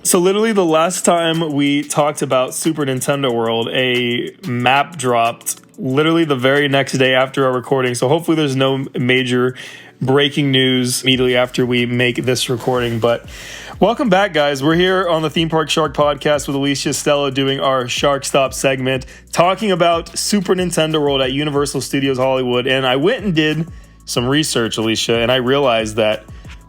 So literally the last time we talked about Super Nintendo World, a map dropped literally the very next day after our recording. So hopefully there's no major breaking news immediately after we make this recording. But welcome back, guys. We're here on the Theme Park Shark Podcast with Alicia, Stella, doing our Shark Stop segment, talking about Super Nintendo World at Universal Studios Hollywood. And I went and did some research, Alicia, and I realized that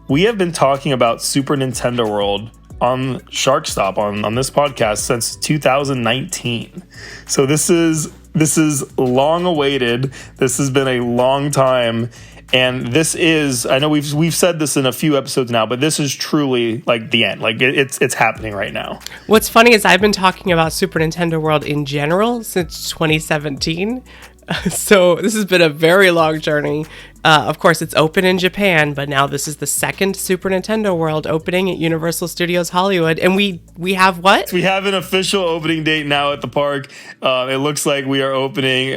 we have been talking about Super Nintendo World on Shark Stop on this podcast since 2019. So this is long awaited. This has been a long time. And this is, I know we've said this in a few episodes now, but this is truly like the end. Like it's happening right now. What's funny is I've been talking about Super Nintendo World in general since 2017. So this has been a very long journey. Of course, it's open in Japan, but now this is the second Super Nintendo World opening at Universal Studios Hollywood. And we have what? We have an official opening date now at the park. It looks like we are opening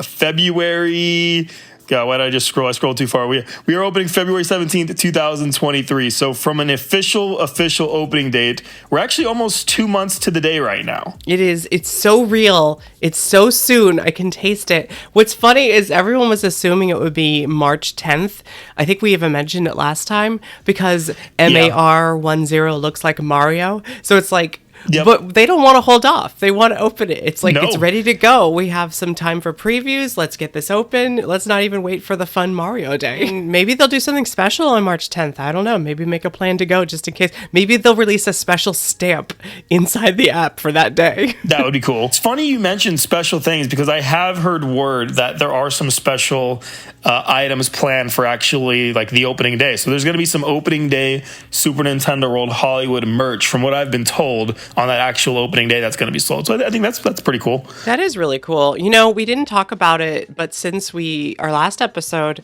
February... God, why did I just scroll? I scrolled too far. We are opening February 17th, 2023. So from an official opening date, we're actually almost 2 months to the day right now. It is. It's so real. It's so soon. I can taste it. What's funny is everyone was assuming it would be March 10th. I think we even mentioned it last time because MAR10 looks like Mario. So it's like, yep. But they don't want to hold off. They want to open it. It's like, It's ready to go. We have some time for previews. Let's get this open. Let's not even wait for the fun Mario Day. Maybe they'll do something special on March 10th. I don't know. Maybe make a plan to go just in case. Maybe they'll release a special stamp inside the app for that day. That would be cool. It's funny you mentioned special things because I have heard word that there are some special items planned for actually like the opening day. So there's going to be some opening day Super Nintendo World Hollywood merch from what I've been told on that actual opening day that's going to be sold. So I think that's pretty cool. That is really cool. You know, we didn't talk about it, but since our last episode,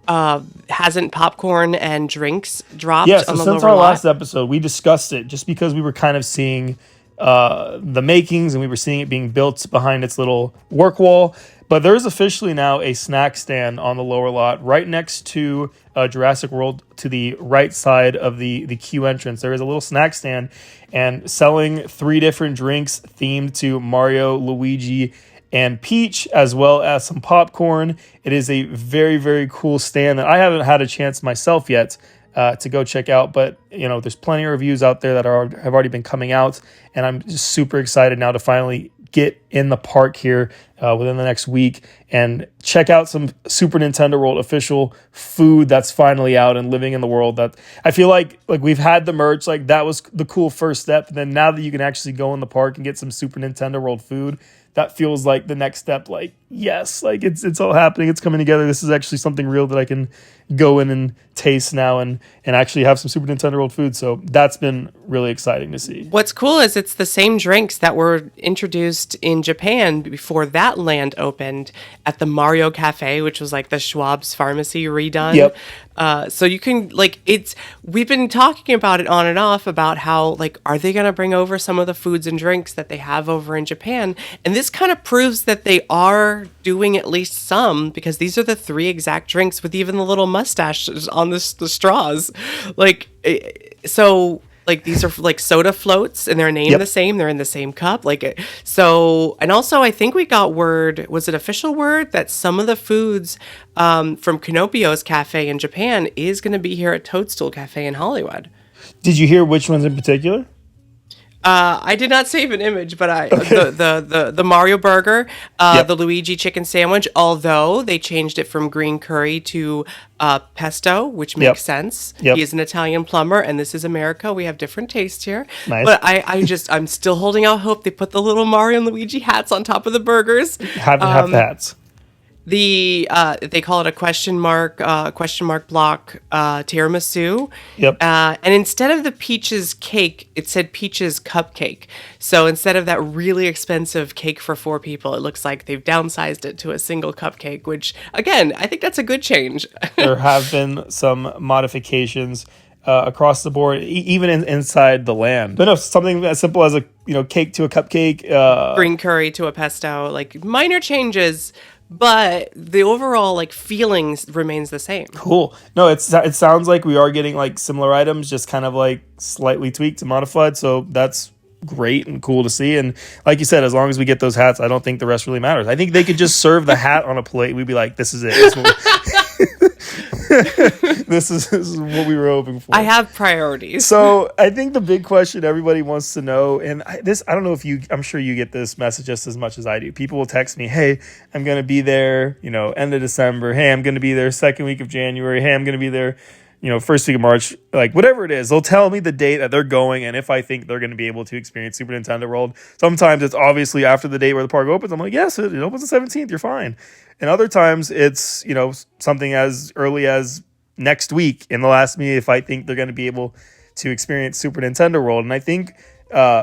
hasn't popcorn and drinks dropped on the lower lot? Since our last episode, we discussed it just because we were kind of seeing the makings and we were seeing it being built behind its little work wall. But there's officially now a snack stand on the lower lot right next to Jurassic World to the right side of the queue entrance. There is a little snack stand and selling 3 different drinks themed to Mario, Luigi, and Peach, as well as some popcorn. It is a very, very cool stand that I haven't had a chance myself yet to go check out, but you know, there's plenty of reviews out there that have already been coming out, and I'm just super excited now to finally get in the park here within the next week and check out some Super Nintendo World official food that's finally out and living in the world. That I feel like we've had the merch, like that was the cool first step, and then now that you can actually go in the park and get some Super Nintendo World food, that feels like the next step. Like, yes, like it's all happening. It's coming together. This is actually something real that I can go in and taste now and actually have some Super Nintendo World food. So that's been really exciting to see. What's cool is it's the same drinks that were introduced in Japan before that land opened at the Mario Cafe, which was like the Schwab's Pharmacy redone. Yep. So you can we've been talking about it on and off about how are they going to bring over some of the foods and drinks that they have over in Japan? And this kind of proves that they are doing at least some, because these are the 3 exact drinks with even the little mustaches on the straws. These are soda floats and they're named the same. They're in the same cup. And also I think we got word, was it official word, that some of the foods from Kinopio's Cafe in Japan is going to be here at Toadstool Cafe in Hollywood. Did you hear which ones in particular? I did not save an image, but the Mario burger, the Luigi chicken sandwich, although they changed it from green curry to pesto, which makes sense. He is an Italian plumber, and this is America. We have different tastes here. Nice. But I'm still holding out hope they put the little Mario and Luigi hats on top of the burgers. Have the hats. They call it a question mark block tiramisu. Yep. And instead of the peaches cake, it said peaches cupcake. So instead of that really expensive cake for 4 people, it looks like they've downsized it to a single cupcake, which again, I think that's a good change. There have been some modifications across the board, even inside the land. But no, something as simple as a cake to a cupcake, green curry to a pesto, minor changes. but the overall like feelings remains the same. Cool. No, it sounds like we are getting like similar items, just kind of like slightly tweaked and modified. So that's great and cool to see. And like you said, as long as we get those hats, I don't think the rest really matters. I think they could just serve the hat on a plate. We'd be like, this is it. This is what we were hoping for. I have priorities. So I think the big question everybody wants to know, and I don't know if I'm sure you get this message just as much as I do. People will text me, hey, I'm going to be there, end of December. Hey, I'm going to be there second week of January. Hey, I'm going to be there, first week of March, like whatever it is. They'll tell me the date that they're going and if I think they're going to be able to experience Super Nintendo World. Sometimes it's obviously after the date where the park opens. I'm like, yes, it opens the 17th. You're fine. And other times it's, something as early as next week, and they'll ask me if I think they're going to be able to experience Super Nintendo World. And I think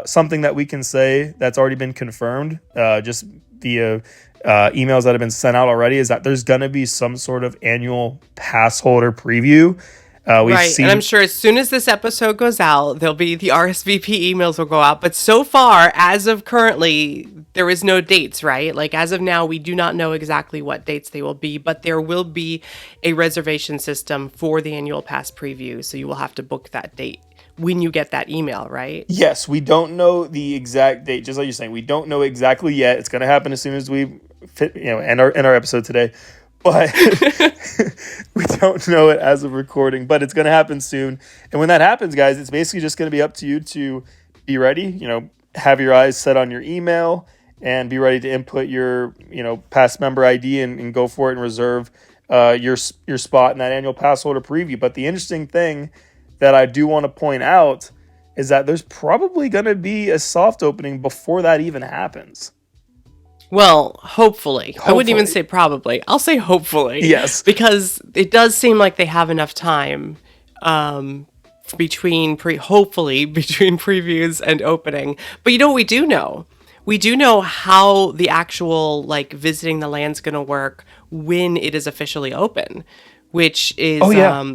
something that we can say that's already been confirmed just via emails that have been sent out already is that there's going to be some sort of annual pass holder preview. Right, and I'm sure as soon as this episode goes out, there'll be the RSVP emails will go out. But so far, as of currently, there is no dates, right? Like as of now, we do not know exactly what dates they will be, but there will be a reservation system for the annual pass preview. So you will have to book that date when you get that email, right? Yes, we don't know the exact date. Just like you're saying, we don't know exactly yet. It's going to happen as soon as we end our episode today. But we don't know it as of recording, but it's going to happen soon. And when that happens, guys, it's basically just going to be up to you to be ready, have your eyes set on your email and be ready to input your, past member ID and go for it and reserve your spot in that annual pass holder preview. But the interesting thing that I do want to point out is that there's probably going to be a soft opening before that even happens. Well, hopefully. I wouldn't even say probably. I'll say hopefully. Yes. Because it does seem like they have enough time between previews and opening. But you know what we do know? We do know how the actual visiting the land's going to work when it is officially open. Which is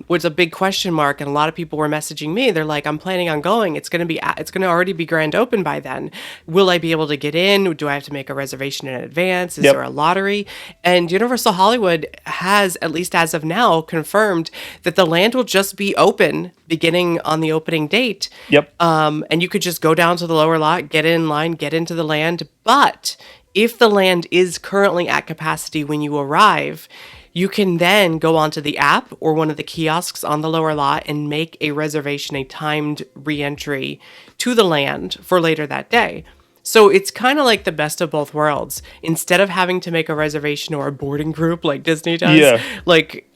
was a big question mark, and a lot of people were messaging me. They're like, "I'm planning on going. It's going to already be grand open by then. Will I be able to get in? Do I have to make a reservation in advance? Is there a lottery?" And Universal Hollywood has, at least as of now, confirmed that the land will just be open beginning on the opening date. Yep. And you could just go down to the lower lot, get in line, get into the land. But if the land is currently at capacity when you arrive, you can then go onto the app or one of the kiosks on the lower lot and make a reservation, a timed re-entry to the land for later that day. So it's kind of like the best of both worlds. Instead of having to make a reservation or a boarding group like Disney does,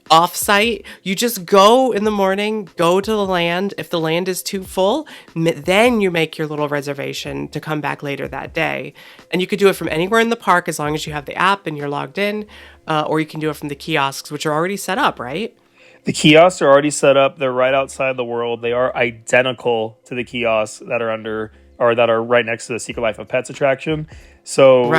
off-site, you just go in the morning, go to the land. If the land is too full, then you make your little reservation to come back later that day. And you could do it from anywhere in the park as long as you have the app and you're logged in, or you can do it from the kiosks, which are already set up, right? The kiosks are already set up. They're right outside the world. They are identical to the kiosks that are right next to the Secret Life of Pets attraction. So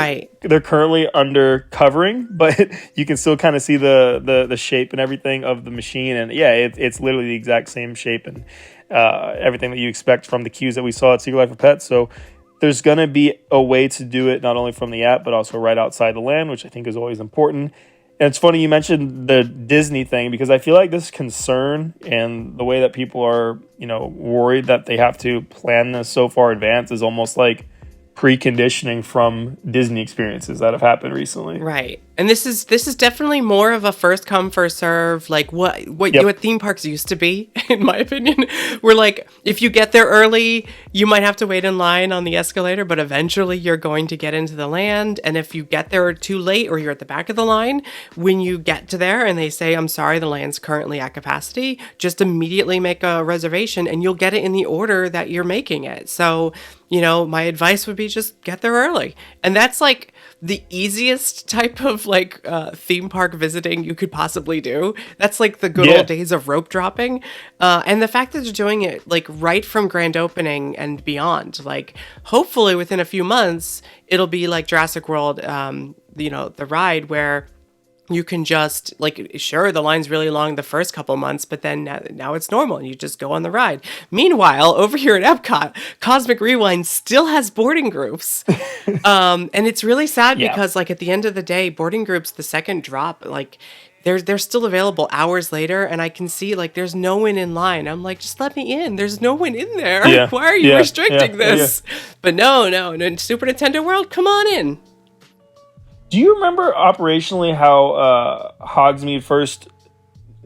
they're currently under covering, but you can still kind of see the shape and everything of the machine. And it's literally the exact same shape and everything that you expect from the queues that we saw at Secret Life of Pets. So there's going to be a way to do it not only from the app, but also right outside the land, which I think is always important. And it's funny you mentioned the Disney thing, because I feel like this concern and the way that people are, worried that they have to plan this so far in advance is almost like preconditioning from Disney experiences that have happened recently. Right. And this is definitely more of a first come first serve, like what theme parks used to be, in my opinion. Where like if you get there early, you might have to wait in line on the escalator, but eventually you're going to get into the land. And if you get there too late or you're at the back of the line, when you get to there and they say, "I'm sorry, the land's currently at capacity," just immediately make a reservation and you'll get it in the order that you're making it. So, my advice would be just get there early. And that's like the easiest type of theme park visiting you could possibly do. That's like the good old days of rope dropping. And the fact that they're doing it like right from grand opening and beyond, like hopefully within a few months, it'll be like Jurassic World, the ride where you can just like, sure, the line's really long the first couple months, but then now it's normal and you just go on the ride. Meanwhile, over here at Epcot, Cosmic Rewind still has boarding groups. And it's really sad Yeah. because like at the end of the day, boarding groups, the second drop, like they're still available hours later, and I can see like there's no one in line. I'm like, just let me in. There's no one in there. Yeah. Why are you Yeah. restricting Yeah. Yeah. this? But no, Super Nintendo World, come on in. Do you remember operationally how Hogsmeade first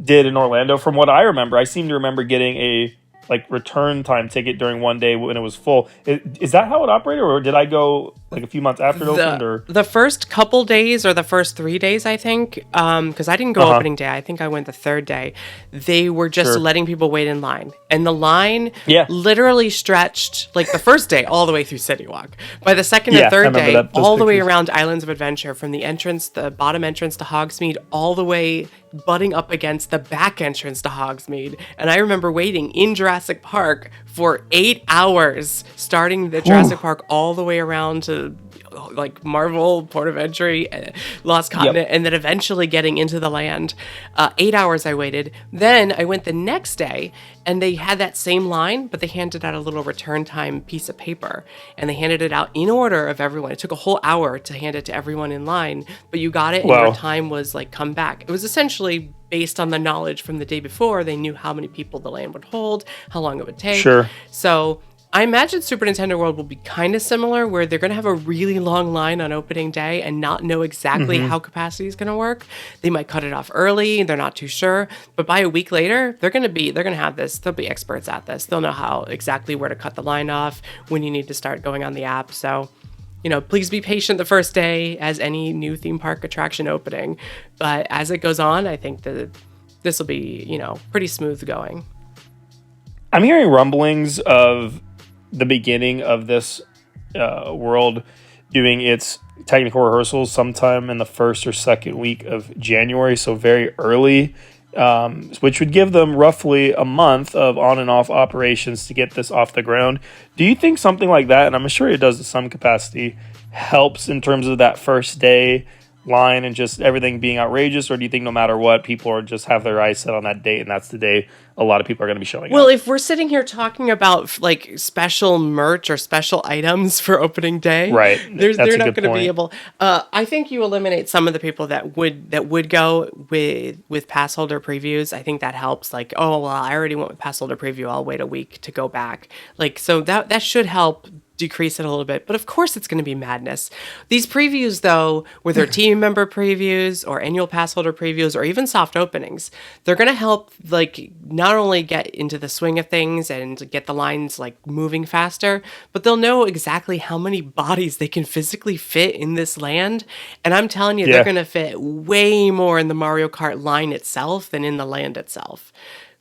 did in Orlando? From what I remember, I seem to remember getting a like return time ticket during one day when it was full. Is that how it operated, or did I go like a few months after it opened? Or The first couple days or the first 3 days, I think, because I didn't go opening day. I think I went the third day. They were just Sure. letting people wait in line. And the line Yeah. literally stretched like the first day all the way through City Walk. By the second Yeah, and I third remember day, that- those all the way pictures. around Islands of Adventure, from the entrance, the bottom entrance to Hogsmeade, all the way butting up against the back entrance to Hogsmeade. And I remember waiting in Jurassic Park for 8 hours, starting the Jurassic Park all the way around to like Marvel, Port of Entry, Lost Continent, and then eventually getting into the land. 8 hours I waited. Then I went the next day, and they had that same line, but they handed out a little return time piece of paper, and they handed it out in order of everyone. It took a whole hour to hand it to everyone in line, but you got it, and your Wow. time was like come back. It was essentially based on the knowledge from the day before. They knew how many people the land would hold, how long it would take. Sure. So I imagine Super Nintendo World will be kind of similar, where they're going to have a really long line on opening day and not know exactly how capacity is going to work. They might cut it off early; they're not too sure. But by a week later, they're going to have this. They'll be experts at this. They'll know how exactly where to cut the line off, when you need to start going on the app. So, please be patient the first day as any new theme park attraction opening. But as it goes on, I think that this will be, pretty smooth going. I'm hearing rumblings of the beginning of this world doing its technical rehearsals sometime in the first or second week of January, so very early, which would give them roughly a month of on and off operations to get this off the ground. Do you think something like that, and I'm sure it does to some capacity, helps in terms of that first day line and just everything being outrageous, or do you think no matter what, people are just have their eyes set on that date and that's the day a lot of people are going to be showing Well, up? if we're sitting here talking about like special merch or special items for opening day, Right. They're That's a not good going to point. be able. I think you eliminate some of the people that would go with pass holder previews. I think that helps. Like, oh well, I already went with pass holder preview. I'll wait a week to go back. Like, so that should help decrease it a little bit. But of course it's going to be madness. These previews, though, whether team member previews or annual pass holder previews or even soft openings, they're going to help like not only get into the swing of things and get the lines like moving faster, but they'll know exactly how many bodies they can physically fit in this land. And I'm telling you, Yeah. they're going to fit way more in the Mario Kart line itself than in the land itself,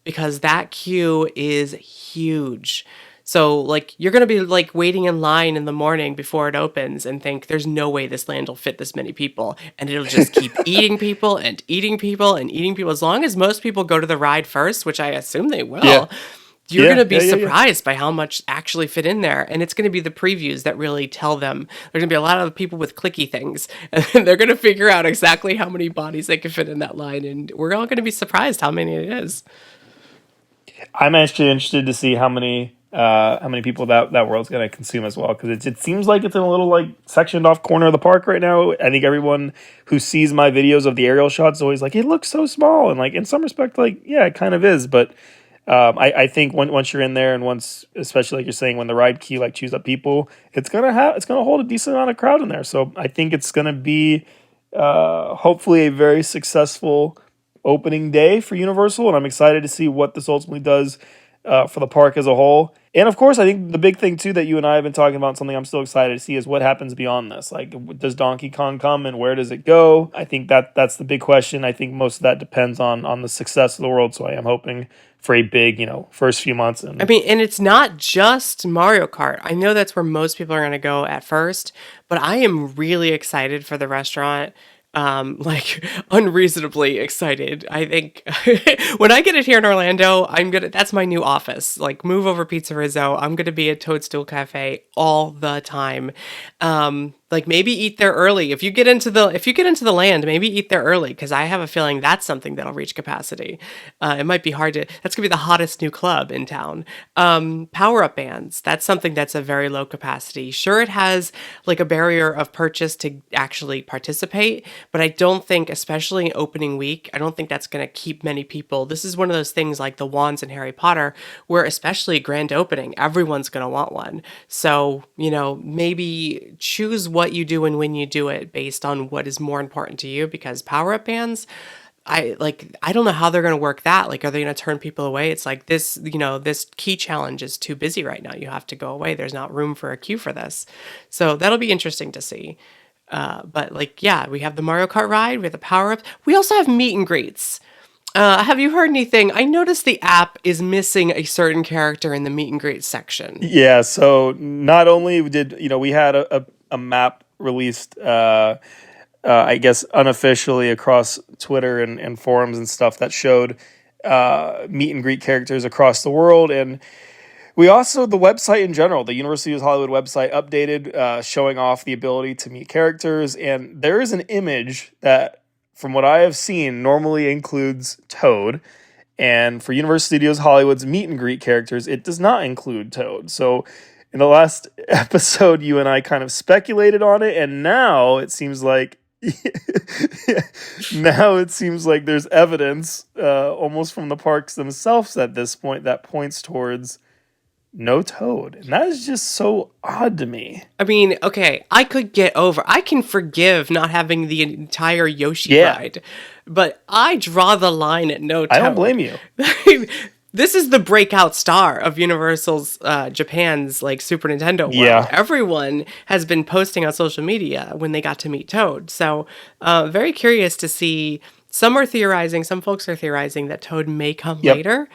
because that queue is huge. So, like, you're going to be, like, waiting in line in the morning before it opens and think, there's no way this land will fit this many people. And it'll just keep eating people and eating people and eating people. As long as most people go to the ride first, which I assume they will, Yeah. you're Yeah, going to be yeah, yeah, yeah. surprised by how much actually fit in there. And it's going to be the previews that really tell them. There's going to be a lot of people with clicky things. And they're going to figure out exactly how many bodies they can fit in that line. And we're all going to be surprised how many it is. I'm actually interested to see how many people that world's going to consume as well, because it seems like it's in a little like sectioned off corner of the park right now. I think everyone who sees my videos of the aerial shots is always like, it looks so small, and like in some respect, like yeah, it kind of is. But I think once you're in there, and once, especially like you're saying, when the ride key like chews up people, it's gonna hold a decent amount of crowd in there. So I think it's gonna be hopefully a very successful opening day for Universal, and I'm excited to see what this ultimately does for the park as a whole. And of course, I think the big thing too that you and I have been talking about, something I'm still excited to see, is what happens beyond this. Like, does Donkey Kong come and where does it go? I think that's the big question. I think most of that depends on the success of the world. So I am hoping for a big, first few months. And I mean, and it's not just Mario Kart. I know that's where most people are going to go at first, but I am really excited for the restaurant. Like unreasonably excited. I think when I get it here in Orlando, that's my new office. Like, move over Pizza Rizzo. I'm gonna be at Toadstool Cafe all the time. Like maybe eat there early. If you get into the land, maybe eat there early because I have a feeling that's something that'll reach capacity. It might be hard to. That's gonna be the hottest new club in town. Power up bands. That's something that's a very low capacity. Sure, it has like a barrier of purchase to actually participate, but I don't think, especially in opening week, I don't think that's gonna keep many people. This is one of those things like the wands in Harry Potter, where especially grand opening, everyone's gonna want one. So maybe choose what you do and when you do it based on what is more important to you, because power up bands, I don't know how they're going to work that. Like, are they going to turn people away? It's like this key challenge is too busy right now. You have to go away. There's not room for a queue for this. So that'll be interesting to see. But we have the Mario Kart ride, we have the power ups. We also have meet and greets. Have you heard anything? I noticed the app is missing a certain character in the meet and greet section. Yeah, so not only did, we had a map released, I guess, unofficially across Twitter and forums and stuff that showed meet and greet characters across the world. And we also, the website in general, the University of Hollywood website updated, showing off the ability to meet characters. And there is an image that, from what I have seen, normally includes Toad. And for Universal Studios Hollywood's meet and greet characters, it does not include Toad. So in the last episode, you and I kind of speculated on it, and now it seems like there's evidence, almost from the parks themselves at this point, that points towards no Toad. And that is just so odd to me. I mean, okay, I can forgive not having the entire Yoshi ride, but I draw the line at no Toad. I don't blame you. This is the breakout star of Universal's Japan's Super Nintendo world. Yeah. Everyone has been posting on social media when they got to meet Toad. So very curious to see. Some folks are theorizing that Toad may come later.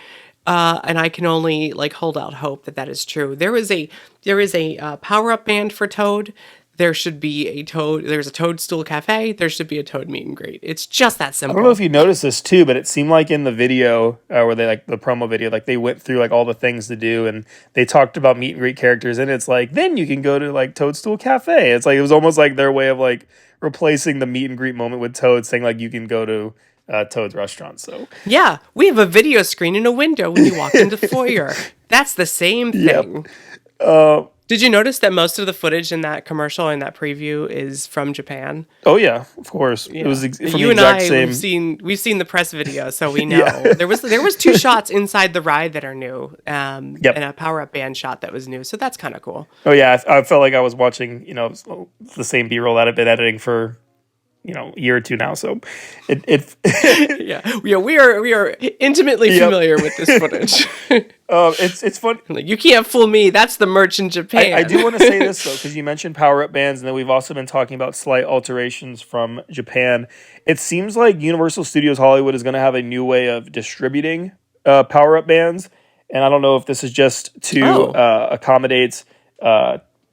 And I can only hold out hope that is true. There is a power-up band for Toad. There should be a Toad. There's a Toadstool Cafe. There should be a Toad meet and greet. It's just that simple. I don't know if you noticed this too, but it seemed like in the video, where they the promo video, they went through all the things to do, and they talked about meet and greet characters, and it's then you can go to Toadstool Cafe. It's it was almost their way of replacing the meet and greet moment with Toad, saying you can go to Toad's restaurant. So yeah, we have a video screen in a window when you walk into the foyer. That's the same thing. Yep. Did you notice that most of the footage in that commercial and that preview is from Japan? Oh yeah, of course. Yeah. It was from you the exact and I, same. We've seen the press video, so we know there was 2 shots inside the ride that are new, and a power up band shot that was new. So that's kind of cool. Oh yeah, I felt like I was watching the same B-roll that I've been editing for a year or two now. So it we are intimately familiar with this footage. It's fun. You can't fool me. That's the merch in Japan. I do want to say this though, because you mentioned power-up bands, and then we've also been talking about slight alterations from Japan. It seems like Universal Studios Hollywood is going to have a new way of distributing power-up bands, and I don't know if this is just to accommodate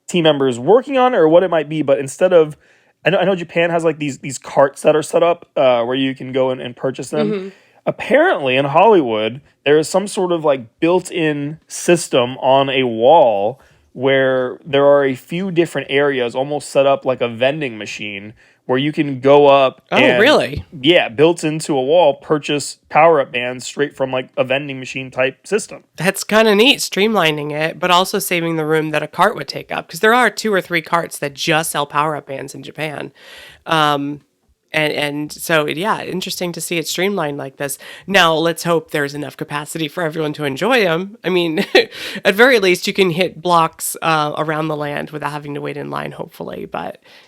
team members working on it or what it might be. But instead of, I know Japan has these carts that are set up where you can go and purchase them. Mm-hmm. Apparently in Hollywood, there is some sort of built-in system on a wall where there are a few different areas almost set up like a vending machine where you can go up and, really? Yeah, built into a wall, purchase power-up bands straight from a vending machine type system. That's kind of neat, streamlining it, but also saving the room that a cart would take up, because there are 2 or 3 carts that just sell power-up bands in Japan. And so, yeah, interesting to see it streamlined like this. Now, let's hope there's enough capacity for everyone to enjoy them. I mean, at very least, you can hit blocks around the land without having to wait in line, hopefully,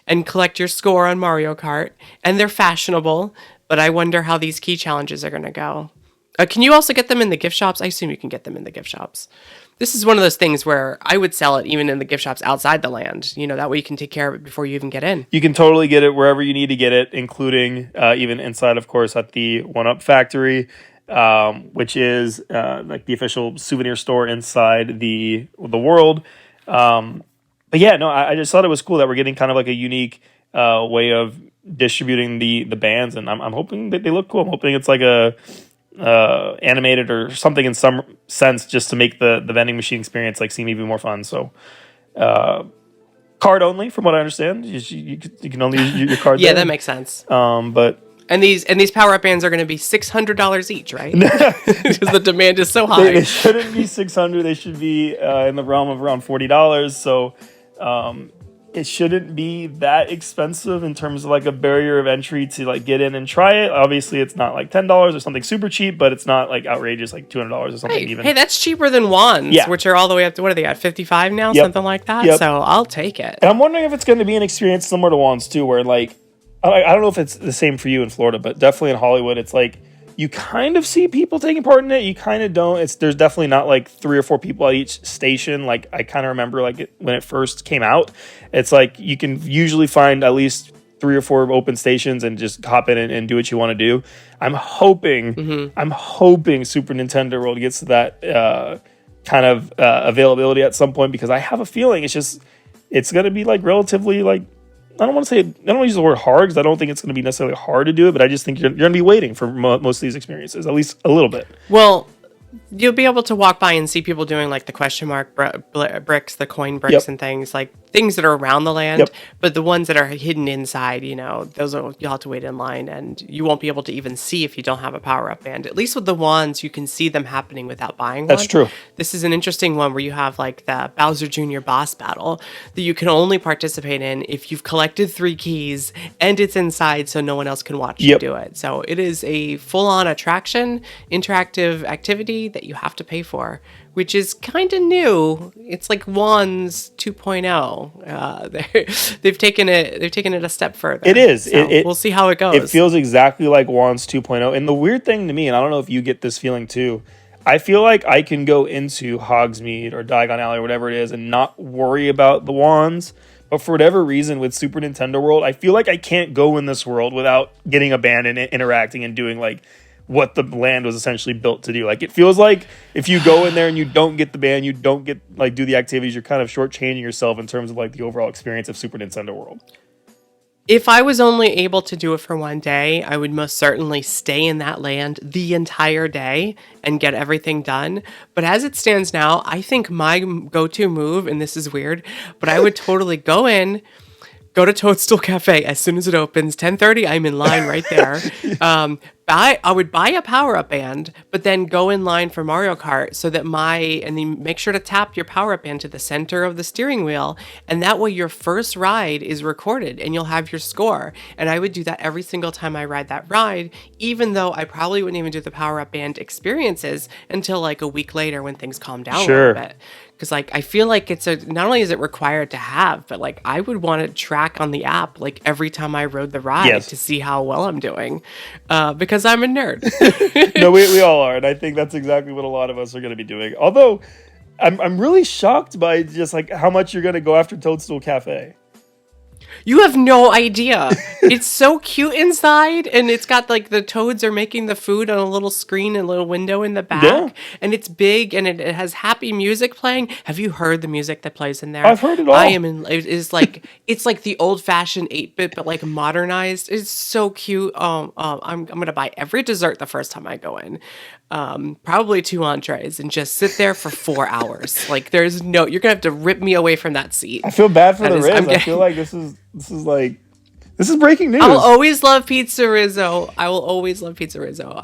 and collect your score on Mario Kart. And they're fashionable, but I wonder how these key challenges are going to go. Can you also get them in the gift shops? I assume you can get them in the gift shops. This is one of those things where I would sell it even in the gift shops outside the land. That way you can take care of it before you even get in. You can totally get it wherever you need to get it, including even inside, of course, at the 1UP Factory, which is the official souvenir store inside the world. But yeah, no, I just thought it was cool that we're getting kind of a unique way of distributing the bands, and I'm hoping that they look cool. I'm hoping it's a animated or something in some sense, just to make the vending machine experience seem even more fun. So Card only, from what I understand. You can only use your card. Yeah, there. that makes sense. But And these power up bands are going to be $600 each, right? Because the demand is so high. they shouldn't be $600. They should be in the realm of around $40. So it shouldn't be that expensive in terms of like a barrier of entry to like get in and try it. Obviously, it's not like $10 or something super cheap, but it's not like outrageous, like $200 or something even. Hey, that's cheaper than wands, which are all the way up to, what are they at, 55 now? Yep. Something like that. Yep. So I'll take it. And I'm wondering if it's going to be an experience similar to wands too, where like, I don't know if it's the same for you in Florida, but definitely in Hollywood, it's like you kind of see people taking part in it. You kind of don't. There's definitely not like 3 or 4 people at each station. Like I kind of remember like when it first came out, it's like you can usually find at least 3 or 4 open stations and just hop in and do what you want to do. I'm hoping Super Nintendo World gets to that kind of availability at some point, because I have a feeling it's going to be like relatively like, I don't want to use the word hard, because I don't think it's going to be necessarily hard to do it, but I just think you're going to be waiting for most of these experiences, at least a little bit. Well, you'll be able to walk by and see people doing like the question mark bricks, the coin bricks, and things that are around the land, but the ones that are hidden inside, those you'll have to wait in line, and you won't be able to even see if you don't have a power-up band. At least with the wands, you can see them happening without buying one. That's true. This is an interesting one where you have like the Bowser Jr. boss battle that you can only participate in if you've collected 3 keys and it's inside, so no one else can watch you do it. So it is a full-on attraction, interactive activity that you have to pay for, which is kind of new. It's like Wands 2.0. They've taken it a step further. It is. So we'll see how it goes. It feels exactly like Wands 2.0. And the weird thing to me, and I don't know if you get this feeling too, I feel like I can go into Hogsmeade or Diagon Alley or whatever it is and not worry about the wands. But for whatever reason with Super Nintendo World, I feel like I can't go in this world without getting a band and interacting and doing like what the land was essentially built to do. Like it feels like if you go in there and you don't get the band, you don't get like do the activities, you're kind of shortchanging yourself in terms of like the overall experience of Super Nintendo World. If I was only able to do it for one day, I would most certainly stay in that land the entire day and get everything done. But as it stands now, I think my go-to move, and this is weird, but I would totally go to Toadstool Cafe as soon as it opens. 10:30, I'm in line right there. I would buy a power-up band, but then go in line for Mario Kart and then make sure to tap your power-up band to the center of the steering wheel, and that way your first ride is recorded and you'll have your score. And I would do that every single time I ride that ride, even though I probably wouldn't even do the power-up band experiences until like a week later when things calm down a little bit. Because like I feel like not only is it required to have, but like I would want to track on the app like every time I rode the ride to see how well I'm doing, because I'm a nerd. No, we all are, and I think that's exactly what a lot of us are going to be doing. Although I'm really shocked by just like how much you're going to go after Toadstool Cafe. You have no idea. It's so cute inside, and it's got like the toads are making the food on a little screen and a little window in the back, and it's big, and it has happy music playing. Have you heard the music that plays in there? I've heard it all. It's like the old-fashioned 8-bit, but like modernized. It's so cute. I'm gonna buy every dessert the first time I go in. Probably 2 entrees and just sit there for 4 hours. Like you're gonna have to rip me away from that seat. I feel bad for the Riz. I feel like this is breaking news. I will always love Pizza Rizzo. I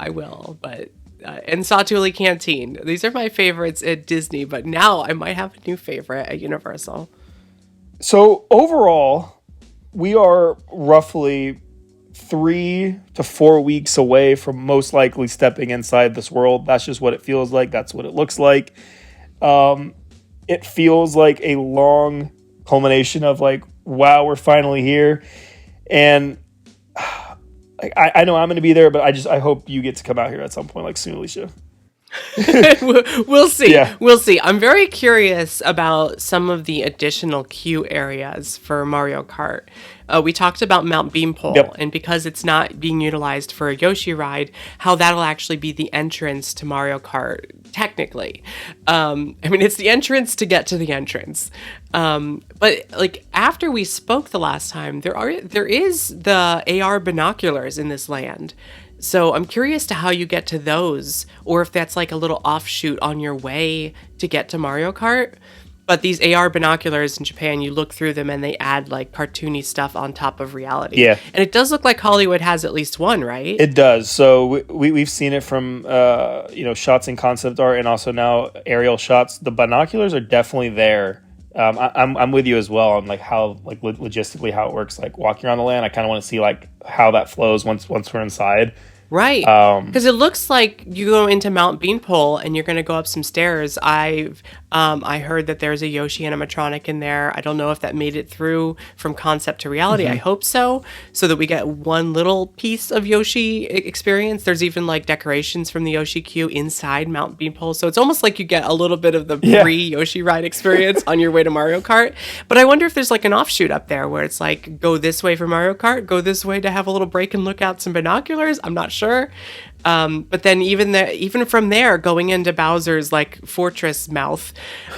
will, but and Satuli Canteen. These are my favorites at Disney, but now I might have a new favorite at Universal. So overall, we are roughly 3 to 4 weeks away from most likely stepping inside this world. That's just what it feels like. That's what it looks like. It feels like a long culmination of like, wow, we're finally here. And I know I'm going to be there, but I hope you get to come out here at some point, like soon, Alicia. We'll see. Yeah. We'll see. I'm very curious about some of the additional queue areas for Mario Kart. We talked about Mount Beanpole, and because it's not being utilized for a Yoshi ride, how that'll actually be the entrance to Mario Kart, technically. It's the entrance to get to the entrance. But like after we spoke the last time, there is the AR binoculars in this land. So I'm curious to how you get to those, or if that's like a little offshoot on your way to get to Mario Kart. But these AR binoculars in Japan, you look through them and they add like cartoony stuff on top of reality. Yeah. And it does look like Hollywood has at least one, right? It does. So we've seen it from shots in concept art and also now aerial shots. The binoculars are definitely there. I'm with you as well on like how like logistically how it works. Like walking around the land, I kind of want to see like how that flows once we're inside. Right. Because it looks like you go into Mount Beanpole and you're going to go up some stairs. I heard that there's a Yoshi animatronic in there. I don't know if that made it through from concept to reality. I hope so that we get one little piece of Yoshi experience. There's even like decorations from the Yoshi queue inside Mount Beanpole. So it's almost like you get a little bit of the pre-Yoshi ride experience on your way to Mario Kart. But I wonder if there's like an offshoot up there where it's like, go this way for Mario Kart, go this way to have a little break and look out some binoculars. I'm not sure. But then even from there, going into Bowser's like fortress mouth,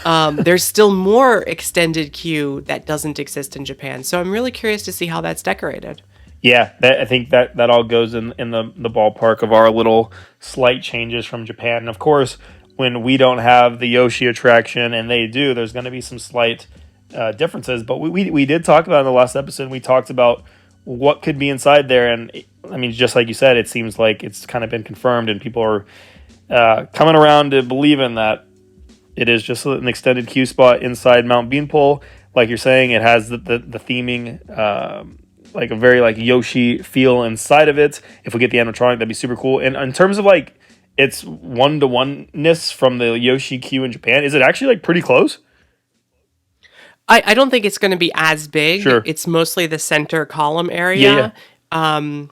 there's still more extended queue that doesn't exist in Japan. So I'm really curious to see how that's decorated. Yeah, I think that all goes in the ballpark of our little slight changes from Japan. And of course, when we don't have the Yoshi attraction and they do, there's going to be some slight differences. But we did talk about in the last episode, we talked about what could be inside there. And I mean, just like you said, it seems like it's kind of been confirmed and people are coming around to believing that it is just an extended queue spot inside Mount Beanpole. Like you're saying, it has the theming, like a very like Yoshi feel inside of it. If we get the animatronic, that'd be super cool. And in terms of like its one-to-one-ness from the Yoshi queue in Japan, is it actually like pretty close? I don't think it's going to be as big. Sure. It's mostly the center column area. Yeah.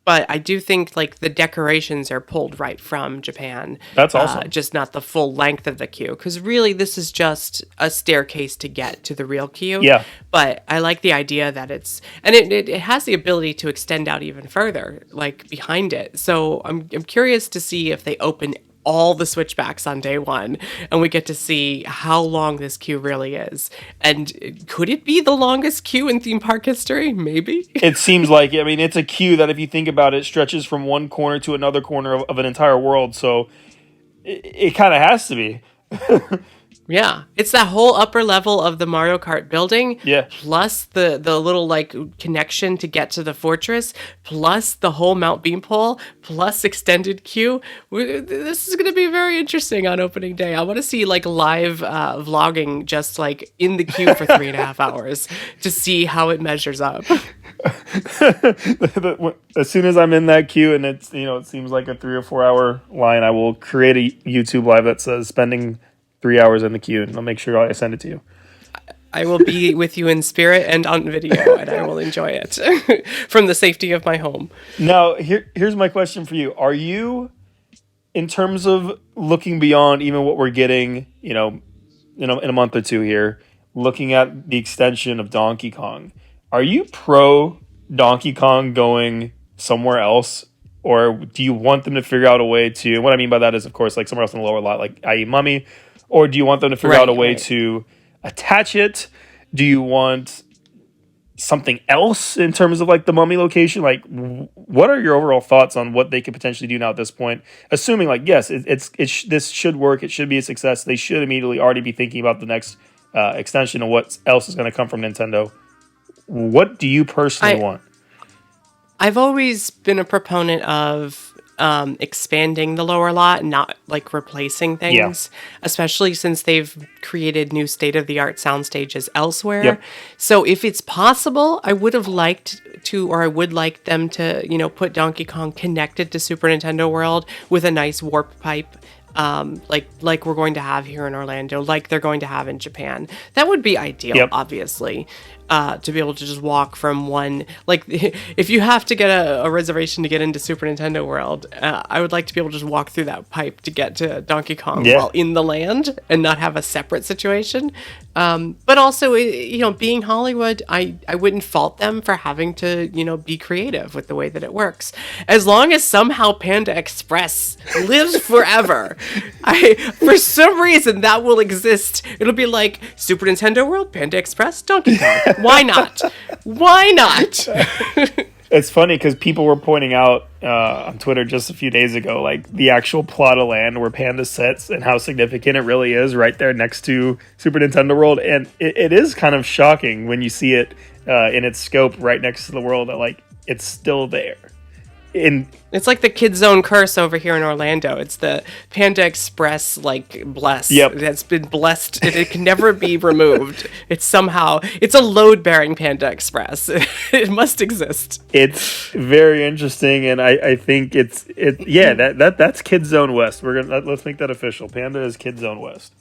But I do think like the decorations are pulled right from Japan. That's awesome. Just not the full length of the queue. Because really, this is just a staircase to get to the real queue. Yeah. But I like the idea that it has the ability to extend out even further, like behind it. So I'm curious to see if they open all the switchbacks on day one and we get to see how long this queue really is. And could it be the longest queue in theme park history? Maybe. It seems like, I mean, it's a queue that if you think about it, stretches from one corner to another corner of an entire world. So it kind of has to be. Yeah, it's that whole upper level of the Mario Kart building, Yeah. plus the little like connection to get to the fortress, plus the whole Mount Beanpole, plus extended queue. This is going to be very interesting on opening day. I want to see like live vlogging just like in the queue for 3.5 hours to see how it measures up. As soon as I'm in that queue and it's, it seems like a 3 or 4 hour line, I will create a YouTube live that says spending 3 hours in the queue, and I'll make sure I send it to you. I will be with you in spirit and on video, and I will enjoy it from the safety of my home. Now, here's my question for you. Are you, in terms of looking beyond even what we're getting, in a month or two here, looking at the extension of Donkey Kong, are you pro Donkey Kong going somewhere else? Or do you want them to figure out a way to, and what I mean by that is, of course, like somewhere else in the lower lot, like i.e. Mummy, or do you want them to figure out a way to attach it? Do you want something else in terms of like the Mummy location? Like, what are your overall thoughts on what they could potentially do now at this point? Assuming like, yes, this should work. It should be a success. They should immediately already be thinking about the next extension and what else is going to come from Nintendo. What do you personally want? I've always been a proponent of expanding the lower lot, not like replacing things, especially since they've created new state-of-the-art sound stages elsewhere. Yep. So if it's possible, I would like them to, put Donkey Kong connected to Super Nintendo World with a nice warp pipe. Like we're going to have here in Orlando, like they're going to have in Japan. That would be ideal, obviously, to be able to just walk from one, like if you have to get a reservation to get into Super Nintendo World, I would like to be able to just walk through that pipe to get to Donkey Kong while in the land and not have a separate situation. But also, being Hollywood, I wouldn't fault them for having to, be creative with the way that it works. As long as somehow Panda Express lives forever, for some reason that will exist. It'll be like Super Nintendo World, Panda Express, Donkey Kong. Why not? Why not? It's funny because people were pointing out on Twitter just a few days ago, like the actual plot of land where Panda sits and how significant it really is right there next to Super Nintendo World. And it is kind of shocking when you see it in its scope right next to the world that like it's still there. It's like the Kid Zone curse over here in Orlando. It's the Panda Express, like, bless. Yep. That's been blessed. It can never be removed. It's a load-bearing Panda Express. It must exist. It's very interesting, and I think that's Kid Zone West. Let's make that official. Panda is Kid Zone West.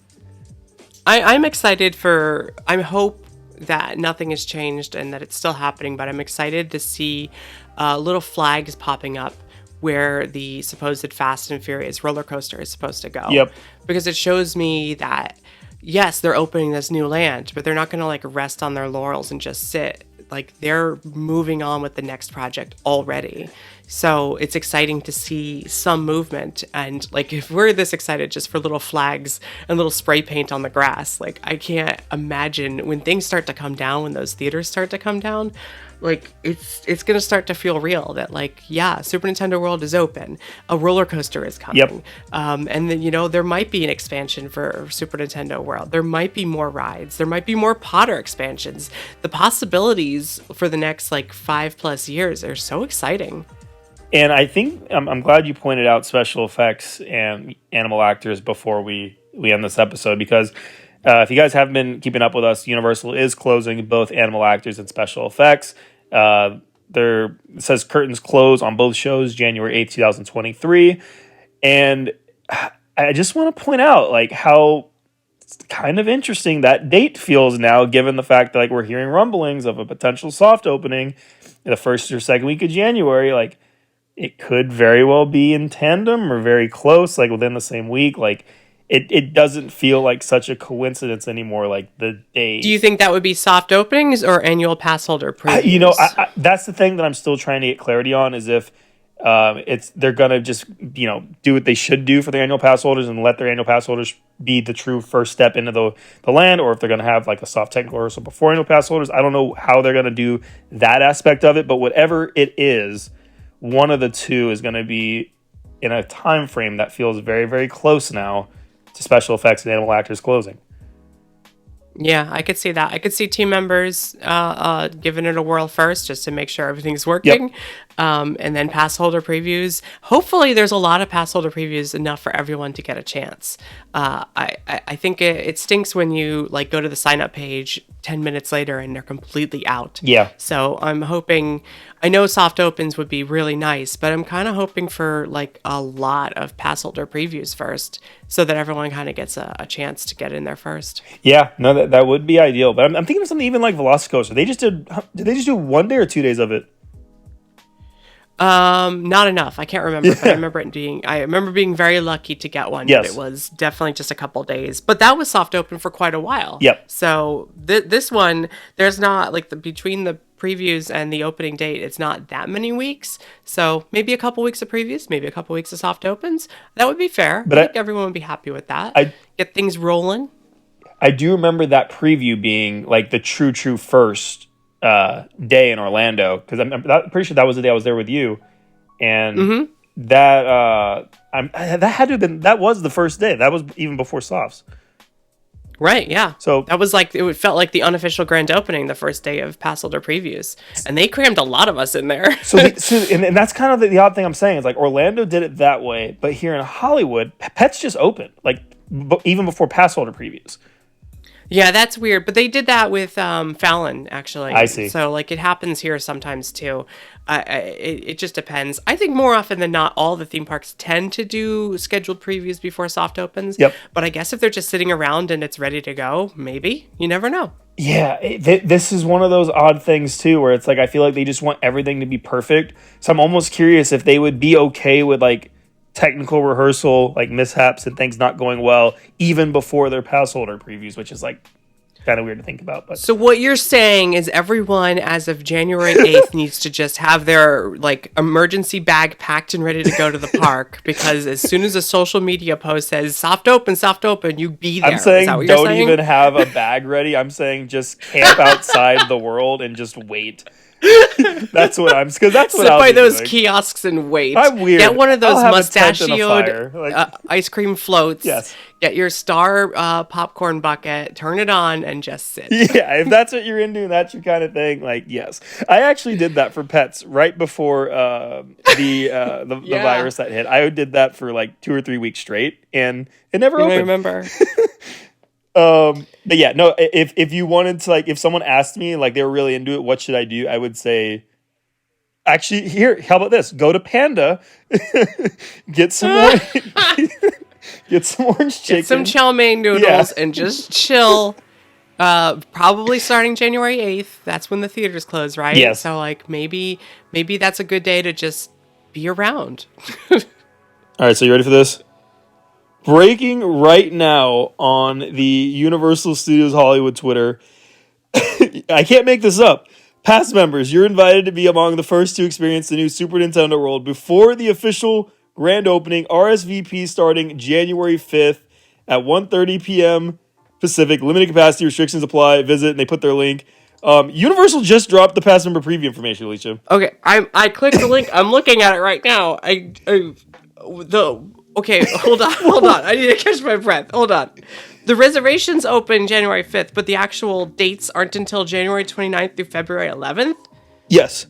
I'm excited I hope that nothing has changed and that it's still happening, but I'm excited to see little flags popping up where the supposed Fast and Furious roller coaster is supposed to go. Yep. Because it shows me that, yes, they're opening this new land, but they're not going to like rest on their laurels and just sit. Like they're moving on with the next project already. So it's exciting to see some movement. And like if we're this excited just for little flags and little spray paint on the grass, like I can't imagine when things start to come down, when those theaters start to come down, like it's going to start to feel real that like, yeah, Super Nintendo World is open. A roller coaster is coming. Yep. And then, there might be an expansion for Super Nintendo World. There might be more rides. There might be more Potter expansions. The possibilities for the next like 5+ years are so exciting. And I think I'm glad you pointed out special effects and animal actors before we end this episode, because if you guys haven't been keeping up with us, Universal is closing both animal actors and special effects. It says curtains close on both shows January 8th, 2023. And I just want to point out like how kind of interesting that date feels now, given the fact that like we're hearing rumblings of a potential soft opening in the first or second week of January. Like it could very well be in tandem or very close, like within the same week. Like it doesn't feel like such a coincidence anymore, like the day. Do you think that would be soft openings or annual pass holder previews? That's the thing that I'm still trying to get clarity on, is if they're gonna just do what they should do for their annual pass holders and let their annual pass holders be the true first step into the land, or if they're gonna have like a soft technical rehearsal before annual pass holders. I don't know how they're gonna do that aspect of it, but whatever it is, one of the two is gonna be in a time frame that feels very, very close now to special effects and animal actors closing. Yeah, I could see that. I could see team members giving it a whirl first just to make sure everything's working. Yep. And then pass holder previews. Hopefully there's a lot of pass holder previews, enough for everyone to get a chance. I think it stinks when you like go to the sign up page 10 minutes later and they're completely out. Yeah. So I'm hoping, I know soft opens would be really nice, but I'm kind of hoping for like a lot of pass holder previews first, so that everyone kind of gets a chance to get in there first. Yeah, no, that would be ideal. But I'm thinking of something even like Velocicoaster. Did they just do 1 day or 2 days of it? Not enough. I can't remember, but I remember being very lucky to get one. Yes. But it was definitely just a couple days. But that was soft open for quite a while. Yep. So this one, there's not like between the previews and the opening date, it's not that many weeks. So maybe a couple weeks of previews, maybe a couple weeks of soft opens. That would be fair. But I think everyone would be happy with that. Get things rolling. I do remember that preview being like the true first day in Orlando, because I'm pretty sure that was the day I was there with you, and that was the first day. That was even before softs. Right, yeah. So that was like, it felt like the unofficial grand opening, the first day of pass holder previews, and they crammed a lot of us in there. And that's kind of the odd thing I'm saying is like Orlando did it that way, but here in Hollywood, Pets just opened like even before pass holder previews. Yeah, that's weird. But they did that with Fallon, actually. I see. So, like, it happens here sometimes, too. It just depends. I think more often than not, all the theme parks tend to do scheduled previews before soft opens. Yep. But I guess if they're just sitting around and it's ready to go, maybe. You never know. Yeah, this is one of those odd things, too, where it's like I feel like they just want everything to be perfect. So I'm almost curious if they would be okay with, like, technical rehearsal, like mishaps and things not going well, even before their pass holder previews, which is like kind of weird to think about. But so what you're saying is everyone as of January 8th needs to just have their like emergency bag packed and ready to go to the park, because as soon as a social media post says soft open, you be there. I'm saying don't even have a bag ready. I'm saying just camp outside the world and just wait. That's what I'm, because that's what Sit I'll by be those doing. kiosks and wait. I'm weird. Get one of those I'll have a tent and a mustachioed fire. Like, ice cream floats. yes. Get your Star popcorn bucket, turn it on, and just sit. Yeah, if that's what you're into and that's your kind of thing, like, yes. I actually did that for pets right before the virus that hit. I did that for like 2 or 3 weeks straight, and it never opened. I remember. But yeah, no, if you wanted to, like, if someone asked me, like, they were really into it, what should I do? I would say, actually, here, how about this? Go to Panda, get some get some orange chicken. Get some chow mein noodles and just chill. Probably starting January 8th. That's when the theaters close, right? Yes. So, like, maybe that's a good day to just be around. All right, so you ready for this? Breaking right now on the Universal Studios Hollywood Twitter. I can't make this up. Past members, you're invited to be among the first to experience the new Super Nintendo World before the official grand opening. RSVP starting January 5th at 1:30 p.m. Pacific. Limited capacity restrictions apply. Visit, and they put their link. Universal just dropped the past member preview information, Alicia. Okay, I clicked the link. I'm looking at it right now. Okay, hold on. I need to catch my breath. Hold on. The reservations open January 5th, but the actual dates aren't until January 29th through February 11th? Yes.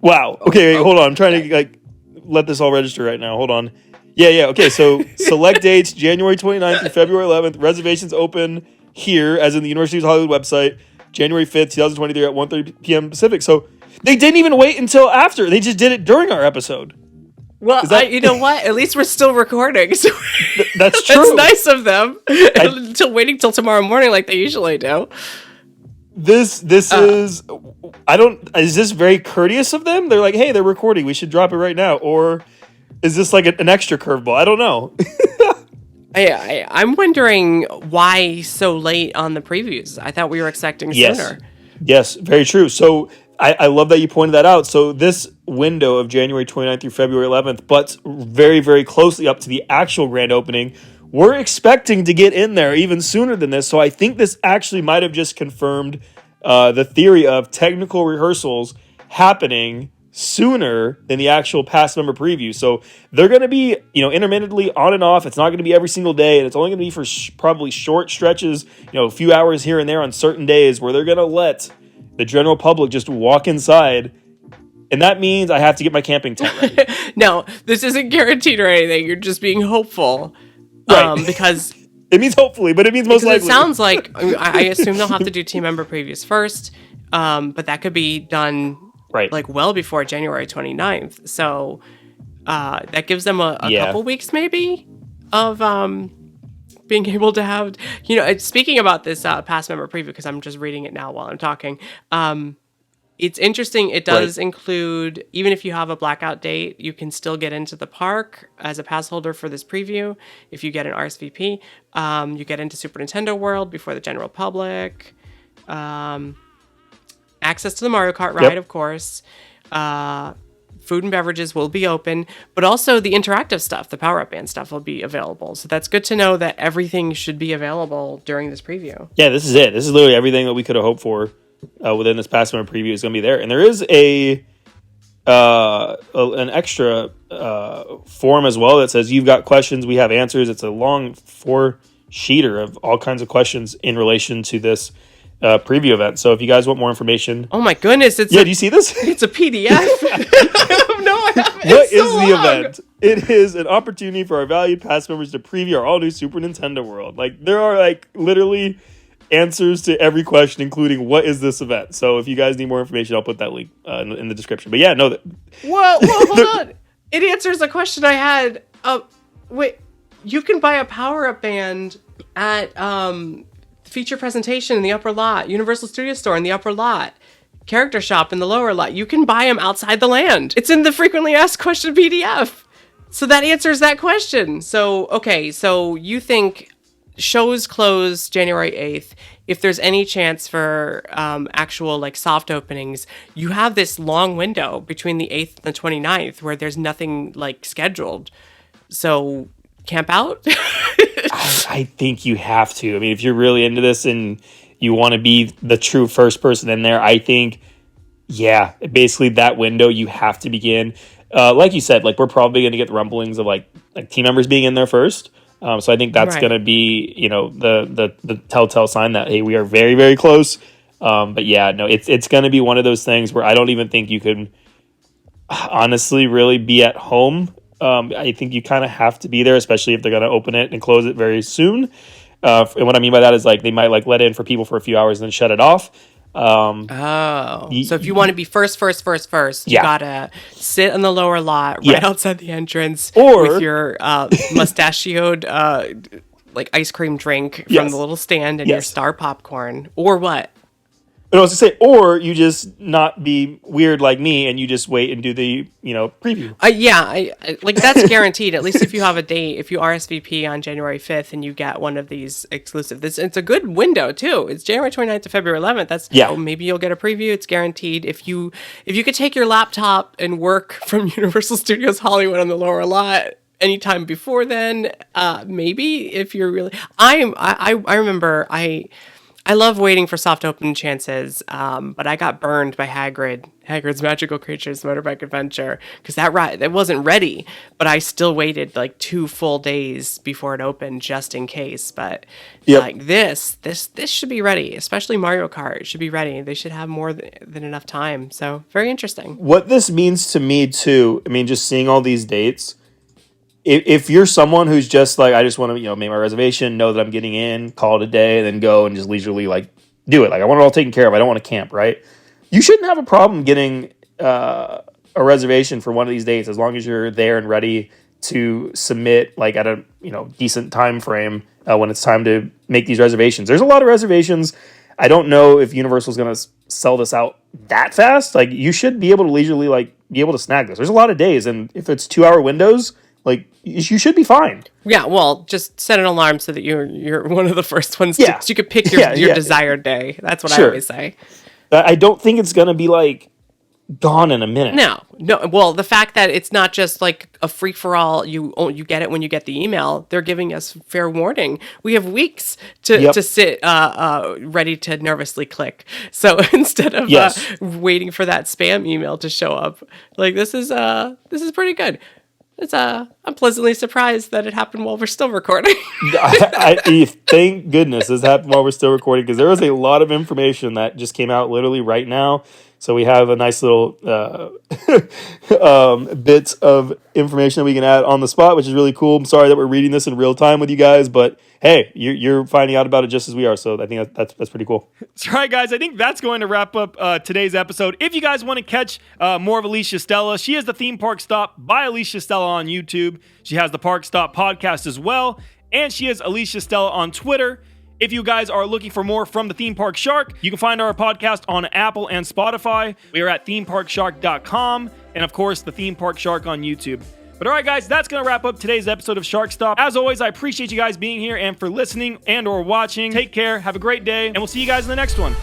Wow. Okay, hold on. I'm trying to, like, let this all register right now. Hold on. Yeah. Okay, so select dates, January 29th through February 11th. Reservations open here, as in the University of Hollywood website, January 5th, 2023 at 1:30 p.m. Pacific. So they didn't even wait until after. They just did it during our episode. Well, you know what? At least we're still recording. So that's true. That's nice of them. Until waiting till tomorrow morning like they usually do. This is, is this very courteous of them? They're like, hey, they're recording. We should drop it right now. Or is this like an extra curveball? I don't know. I'm wondering why so late on the previews. I thought we were expecting sooner. Yes, very true. So I love that you pointed that out. So this window of January 29th through February 11th, but very, very closely up to the actual grand opening, we're expecting to get in there even sooner than this. So I think this actually might have just confirmed the theory of technical rehearsals happening sooner than the actual past member preview. So they're going to be, intermittently on and off. It's not going to be every single day, and it's only going to be for probably short stretches, a few hours here and there on certain days where they're going to let the general public just walk inside. And that means I have to get my camping tent ready. No, this isn't guaranteed or anything. You're just being hopeful. Right. Because it means hopefully, but it means most likely. It sounds like, I assume they'll have to do team member previews first, but that could be done like well before January 29th. So that gives them a couple weeks maybe of being able to have, speaking about this past member preview, because I'm just reading it now while I'm talking. It's interesting. It does include, even if you have a blackout date, you can still get into the park as a pass holder for this preview. If you get an RSVP, you get into Super Nintendo World before the general public. Access to the Mario Kart ride, of course. Food and beverages will be open, but also the interactive stuff, the power-up band stuff will be available. So that's good to know that everything should be available during this preview. Yeah, this is it. This is literally everything that we could have hoped for within this past member preview is going to be there. And there is an extra form as well that says you've got questions, we have answers. It's a long 4-sheeter of all kinds of questions in relation to this preview event. So if you guys want more information, oh my goodness, do you see this? It's a PDF. No, I haven't. What is the event? It is an opportunity for our valued past members to preview our all new Super Nintendo World. Like, there are like literally answers to every question, including what is this event. So if you guys need more information, I'll put that link in the description. But yeah, no. Whoa, hold on. It answers a question I had. Wait, you can buy a power-up band at feature presentation in the upper lot, Universal Studio Store in the upper lot, character shop in the lower lot. You can buy them outside the land. It's in the frequently asked question PDF. So that answers that question. So, okay, so you think shows close January 8th. If there's any chance for actual like soft openings, you have this long window between the 8th and the 29th where there's nothing like scheduled. So camp out? I think you have to. I mean, if you're really into this and you want to be the true first person in there, I think Yeah, basically that window you have to begin. Like you said, like we're probably going to get the rumblings of like team members being in there first. So I think that's going to be, the telltale sign that, hey, we are very, very close. But yeah, no, it's going to be one of those things where I don't even think you can honestly really be at home. I think you kind of have to be there, especially if they're going to open it and close it very soon. And what I mean by that is like they might like let in for people for a few hours and then shut it off. So if you want to be first, you gotta sit in the lower lot right outside the entrance with your mustachioed like ice cream drink from the little stand and your star popcorn, or what? But I was to say, or you just not be weird like me and you just wait and do the preview. I like that's guaranteed. At least if you have a date, if you RSVP on January 5th and you get one of these exclusive, it's a good window too. It's January 29th to February 11th. That's maybe you'll get a preview. It's guaranteed. If you could take your laptop and work from Universal Studios Hollywood on the lower lot anytime before then, maybe if you're really, I remember I love waiting for soft open chances, but I got burned by Hagrid's Magical Creatures Motorbike Adventure, because that ride, it wasn't ready, but I still waited like 2 full days before it opened just in case. But like this should be ready, especially Mario Kart should be ready. They should have more than enough time. So very interesting. What this means to me too, I mean, just seeing all these dates, if you're someone who's just like, I just want to, make my reservation, know that I'm getting in, call it a day, and then go and just leisurely like do it. Like I want it all taken care of. I don't want to camp, right? You shouldn't have a problem getting a reservation for one of these dates as long as you're there and ready to submit like at a decent time frame when it's time to make these reservations. There's a lot of reservations. I don't know if Universal's going to sell this out that fast. Like you should be able to leisurely like be able to snag this. There's a lot of days, and if it's 2-hour windows, like you should be fine. Yeah, well, just set an alarm so that you're one of the first ones. So you could pick your desired day. That's what I always say. I don't think it's gonna be like gone in a minute. No. Well, the fact that it's not just like a free for all. You get it when you get the email. They're giving us fair warning. We have weeks to sit ready to nervously click. So instead of waiting for that spam email to show up, like this is pretty good. I'm pleasantly surprised that it happened while we're still recording. I thank goodness this happened while we're still recording, because there was a lot of information that just came out literally right now. So we have a nice little bits of information that we can add on the spot, which is really cool. I'm sorry that we're reading this in real time with you guys, but hey, you're finding out about it just as we are. So I think that's pretty cool. All right, guys, I think that's going to wrap up today's episode. If you guys want to catch more of Alicia Stella, she has the Theme Park Stop by Alicia Stella on YouTube. She has the Park Stop podcast as well, and she has Alicia Stella on Twitter. If you guys are looking for more from the Theme Park Shark, you can find our podcast on Apple and Spotify. We are at themeparkshark.com, and of course, the Theme Park Shark on YouTube. But all right, guys, that's going to wrap up today's episode of Shark Stop. As always, I appreciate you guys being here and for listening and or watching. Take care, have a great day, and we'll see you guys in the next one.